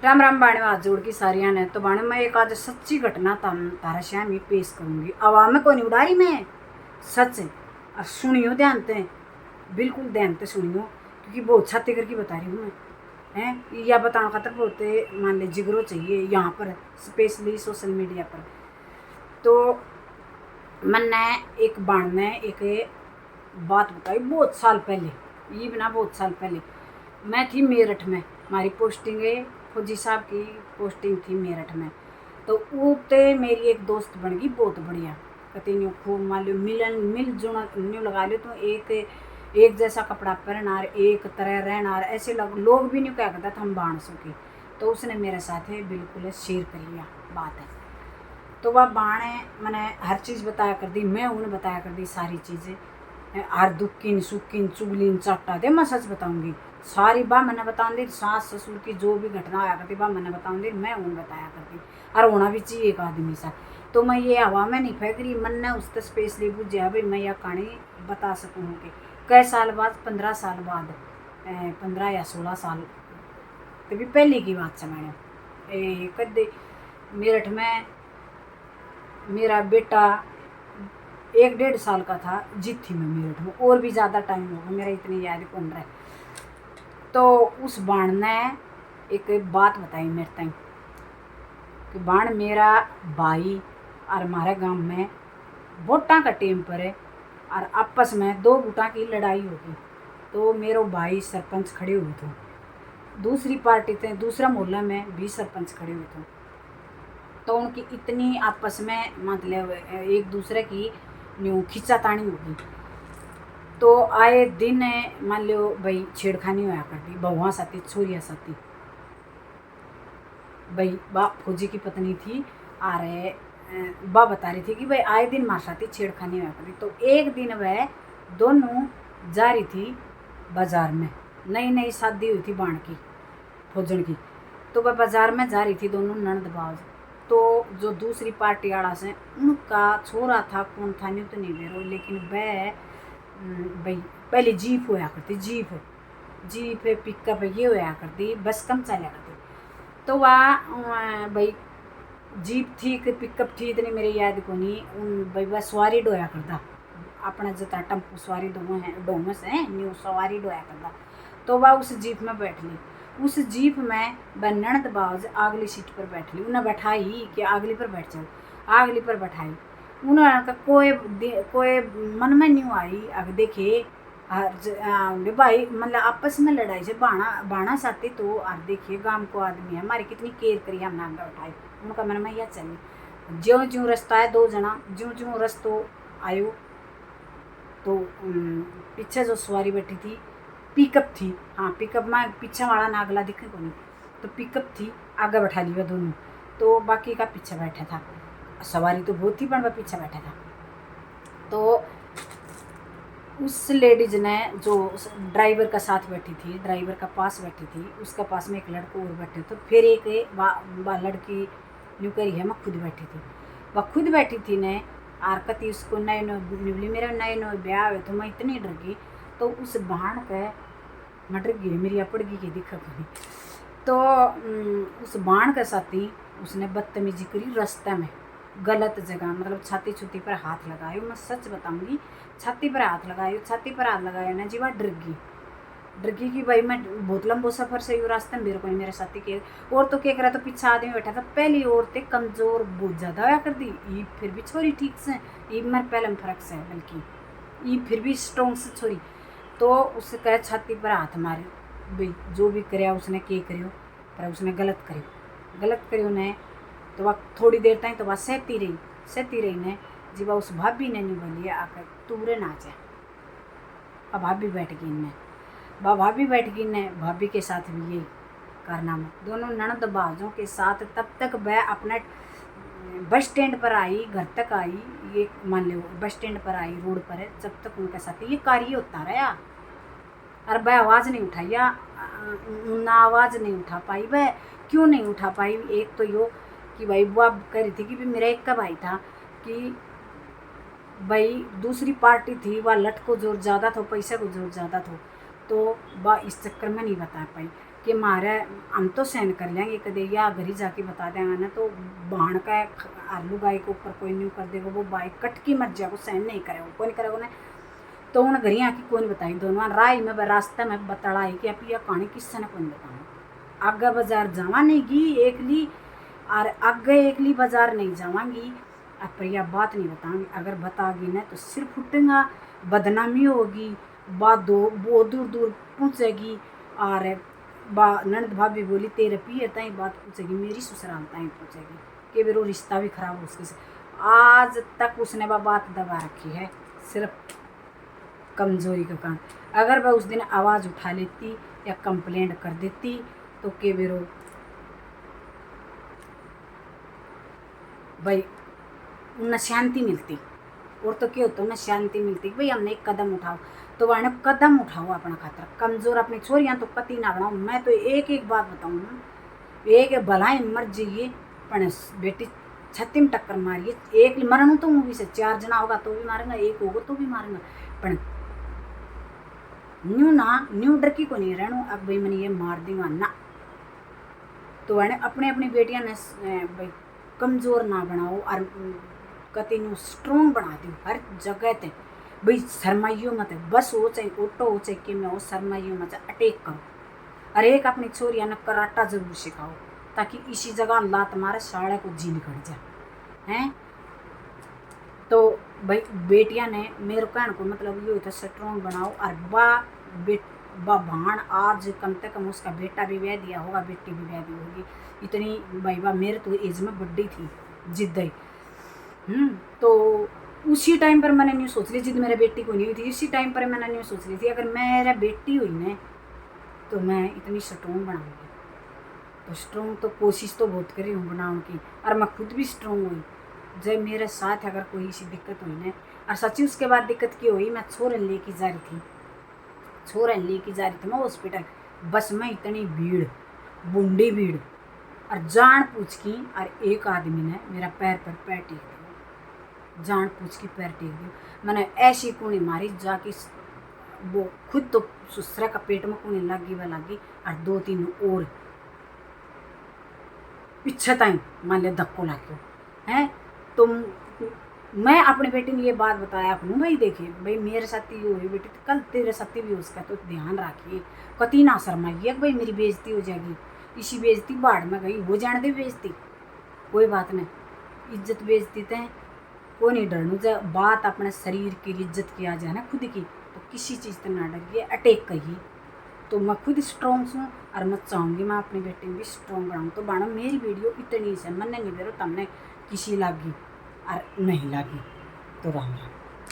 राम राम बाणे हाथ जोड़ की सारिया ने तो बाणे मैं एक आज सच्ची घटना तारा श्याम ही पेश करूंगी। आवाम में कोई उड़ारी मैं सच है और सुनियो ध्यान से, बिल्कुल ध्यान से सुनियो क्योंकि बहुत छाती करके बता रही हूँ मैं हैं। या बताना खातर बहुत मान ले जिगरो चाहिए यहाँ पर स्पेशली सोशल मीडिया पर। तो मैंने एक बाण ने एक बात बताई बहुत साल पहले, ये बिना बहुत साल पहले मैं थी मेरठ में, हमारी पोस्टिंग है फौजी साहब की पोस्टिंग थी मेरठ में। तो उते मेरी एक दोस्त बन गई बहुत बढ़िया, कहते यूँ खूब मान लो मिलजुल यूँ लगा लो तो एक जैसा कपड़ा पहना एक तरह रहना ऐसे लोग भी नहीं क्या करता था हम बाण सके। तो उसने मेरे साथ बिल्कुल शेयर कर लिया बात है। तो वह बाण मैंने हर चीज़ बताया कर दी, मैं उन्हें बताया कर दी सारी चीज़ें, हर दुखिन सुखिन चुगलिन चाटा दे मैं सच बताऊंगी सारी बात मैंने बताऊँ दी। सास ससुर की जो भी घटना आया करती बात मैंने बताऊँ दी, मैं उन्हें बताया करती और होना भी चाहिए एक आदमी सा। तो मैं ये हवा में नहीं फेंक रही, मन ने उससे स्पेशली बुझा भाई मैं यह कहानी बता सकूँ कि कई साल बाद 15 साल बाद 15 या 16 साल तभी पहले की बात है। मैंने कदे मेरठ में मेरा बेटा 1-1.5 साल का था, जीत थी मैं मेरठ में, और भी ज़्यादा टाइम होगा मेरा इतनी याद कौन रहा। तो उस बाण ने एक बात बताई मेरे तक कि बाण मेरा भाई और हमारे गांव में वोटा का टेम पर है और आपस में 2 गुटा की लड़ाई होगी। तो मेरे भाई सरपंच खड़े हुए थे, दूसरी पार्टी थे दूसरा मोहल्ला में भी सरपंच खड़े हुए थे। तो उनकी इतनी आपस में मतलब एक दूसरे की न्यू खींचातानी होगी। तो आए दिन मान लो भाई छेड़खानी होया करती बहुआ साथी छोरिया साथी, भाई बा फौजी की पत्नी थी और बा बता रही थी कि भाई आए दिन मार साथी छेड़खानी होया करती। तो एक दिन वह दोनों जा रही थी बाजार में, नई नई शादी हुई थी बाण की फौजन की। तो वह बाजार में जा रही थी दोनों ननद बाज। तो जो दूसरी पार्टी वाला से उनका छोरा था कौन था नहीं तो नहीं बेरो, लेकिन वह भाई पहले जीप होया करती जीप पिकअप ये होया करती बस कम चला करती। तो वह भाई जीप थी कि पिकअप थी इतनी मेरी याद को नहीं उन भाई वह सवारी डोया करता अपना जता टम्पू सवारी डोमस है न्यू सवारी डोया करता। तो वह उस जीप में बैठ ली, उस जीप में वह ननदबाज अगली सीट पर बैठ ली, उन्हें बैठाई कि अगली पर बैठ जाओ, अगली पर बैठाई। उन्होंने कोई मन में नहीं आई अगर देखे भाई मतलब आपस में लड़ाई से बाणा साथी। तो और देखिए गांव को आदमी है हमारी कितनी केयर करी हमने आगे उठाई, उनका मन में यह चली ज्यों ज्यों रास्ता है 2 जना ज्यों ज्यों रस्तो आयो। तो पीछे जो सवारी बैठी थी पिकअप थी, हाँ पिकअप में पीछे वाला नागला दिखे को नहीं, तो पिकअप थी आगे बैठा लिया दोनों। तो बाकी का पीछे बैठा था, सवारी तो बहुत थी पर वह पीछे बैठा था। तो उस लेडीज ने जो ड्राइवर का साथ बैठी थी ड्राइवर का पास बैठी थी उसका पास में एक लड़का और बैठे थे, फिर एक लड़की न्यू करी है मैं खुद बैठी थी, वह खुद बैठी थी ने आर कती उसको नए निवली मेरा नए ब्याह हुए तो मैं इतनी डर गई। तो उस बाण के मैं डर गई मेरी अपड़गी की दिक्कत हुई। तो उस बाण के साथी उसने बदतमीजी करी रास्ते में गलत जगह मतलब छाती छुती पर हाथ लगायो, मैं सच बताऊंगी छाती पर हाथ लगायो ना जी वह डर गई कि भाई मैं बहुत लंबो सफ़र से यू रास्ते में मेरे को मेरे साथी के और तो क्या करा तो पीछे आदमी बैठा था। पहली औरतें कमज़ोर बहुत ज़्यादा होया कर दी, ये फिर भी छोरी ठीक से ये मेरे पहले में फर्क से बल्कि ये फिर भी स्ट्रॉन्ग से छोरी। तो उससे कहे छाती पर हाथ मारे भाई जो भी कराया उसने के करियो पर उसने गलत करियो ने। तो वह थोड़ी देर तक तो वह सहती रही ने जी वह उस भाभी ने नहीं बोली आकर तूरे नाचे। अब भाभी बैठ गई ने भाभी के साथ भी यही कारनामा दोनों ननद बाजों के साथ। तब तक वह अपने बस स्टैंड पर आई घर तक आई, ये मान लो बस स्टैंड पर आई रोड पर है, जब तक उनके साथ ये कार्य होता रहा और वह आवाज़ नहीं उठाई ना आवाज़ नहीं उठा पाई। वह क्यों नहीं उठा पाई, एक तो यो कि भाई वो अब कह रही थी कि मेरा एक का भाई था कि भाई दूसरी पार्टी थी वह लट को जोर ज़्यादा था पैसे को जोर ज़्यादा था, तो वह इस चक्कर में नहीं बता पाई। कि मारे हम तो सहन कर लेंगे कदे, या घर ही जाके बता देंगे ना तो बाण का आलू गाय के ऊपर कोई नहीं कर देगा, वो बाई कटकी मर जाएगा, सहन नहीं करेगा, कोई नहीं करेगा ना। तो उन घर आके कौन बताई दोनों राय में रास्ते में बतड़ाई कि अब यह कहानी किससे ने कौन बताऊँ। आगे बाजार जावा नहीं गी एकली, और आगे एकली बाजार नहीं जावांगी, अब पर यह बात नहीं बताऊंगी। अगर बतागी ना तो सिर फुटेगा, बदनामी होगी, बात दो बहुत दूर दूर पहुँचेगी। और ननद भाभी बोली तेरे पिए ताई बात पूछेगी, मेरी ससुराल ताई पूछेगी कि मेरा रिश्ता भी खराब हो उसके से। आज तक उसने बात दबा रखी है, सिर्फ कमजोरी का कारण। अगर वह उस दिन आवाज़ उठा लेती या कंप्लेंट कर देती तो के बेरो भाई उन्हें शांति मिलती, और तो क्या होता है उन्हें शांति मिलती कि भाई हमने एक कदम उठाओ, तो वह कदम उठाओ अपना खातर। कमज़ोर अपनी छोरियाँ तो पति ना बनाओ। मैं तो एक एक बात बताऊँ, एक भलाई मर जाइए पर बेटी छत्ती में टक्कर मारिए, एक मरण तो मूवी से 4 जना होगा तो भी मारेंगे, एक होगा तो भी मारेंगे, पर न्यू ना न्यू डर की को नहीं रहना अब भाई मैंने ये मार दूंगा ना। तो वह अपने अपनी बेटियां ने भाई कमज़ोर ना बनाओ और कति न्यू स्ट्रोंग बना दो हर जगह ते। भाई शर्माइयो मत, बस हो चाहे ऑटो हो चाहे कि मैं हो, शर्माइयो मत, अटैक करो। और एक अपनी छोरिया ने कराटा जरूर सिखाओ ताकि इसी जगह लात मारे साड़े को जी निकल जाए हैं। तो भाई बेटियां ने मेरे कहने को मतलब ये होता है स्ट्रोंग बनाओ। और बा भाण आज कम से कम उसका बेटा भी ब्याह दिया होगा, बेटी भी ब्याह दी होगी, इतनी भाई बा मेरे तो एज में बड़ी थी जिद ही। तो उसी टाइम पर मैंने न्यू सोच ली, जिद मेरे बेटी को नहीं हुई थी, उसी टाइम पर मैंने न्यू सोच ली थी अगर मेरा बेटी हुई ना तो मैं इतनी स्ट्रोंग बनाऊंगी। तो स्ट्रोंग तो कोशिश तो बहुत करी हूँ बनाने की, और मैं खुद भी स्ट्रोंग हुई। जब मेरे साथ अगर कोई ऐसी दिक्कत हुई ना, और सच्ची उसके बाद दिक्कत की हुई, मैं छोरन लेके जा रही थी मैं हॉस्पिटल। बस में इतनी भीड़, बूंदी भीड़, और जान पूछ की, और एक आदमी ने मेरा पैर पर पैर टेक दिया, जान पूछ की पैर टेक दिया। मैंने ऐसी कूणी मारी जाके वो खुद तो सुसरा का पेट में कूणी लगी व लगी, और 2-3 और पीछे ताई मान लिया धक्को लग गया है। तो मैं अपनी बेटी ने ये बात बताया करूँ भाई देखिए भाई मेरे साथ ही हुई बेटी तो कल तेरे साथ भी उसका तो ध्यान रखिए, कति ना शर्माइए भाई मेरी बेइज्जती हो जाएगी। इसी बेइज्जती बाढ़ में गई हो जाने दे बेइज्जती, कोई बात नहीं, इज्जत बेइज्जती तो कोई नहीं डरनू। जब बात अपने शरीर की इज्जत की आ जाए ना खुद की, तो किसी चीज़ से ना डरिए, अटैक करिए। तो मैं खुद स्ट्रॉन्ग हूँ और मैं चाहूँगी मैं अपनी बेटी भी स्ट्रॉन्ग बनाऊँ। तो बाणा मेरी वीडियो इतनी से मैंने नहीं दे रहा, तमने किसी लागी और नहीं लागी तो राम राम।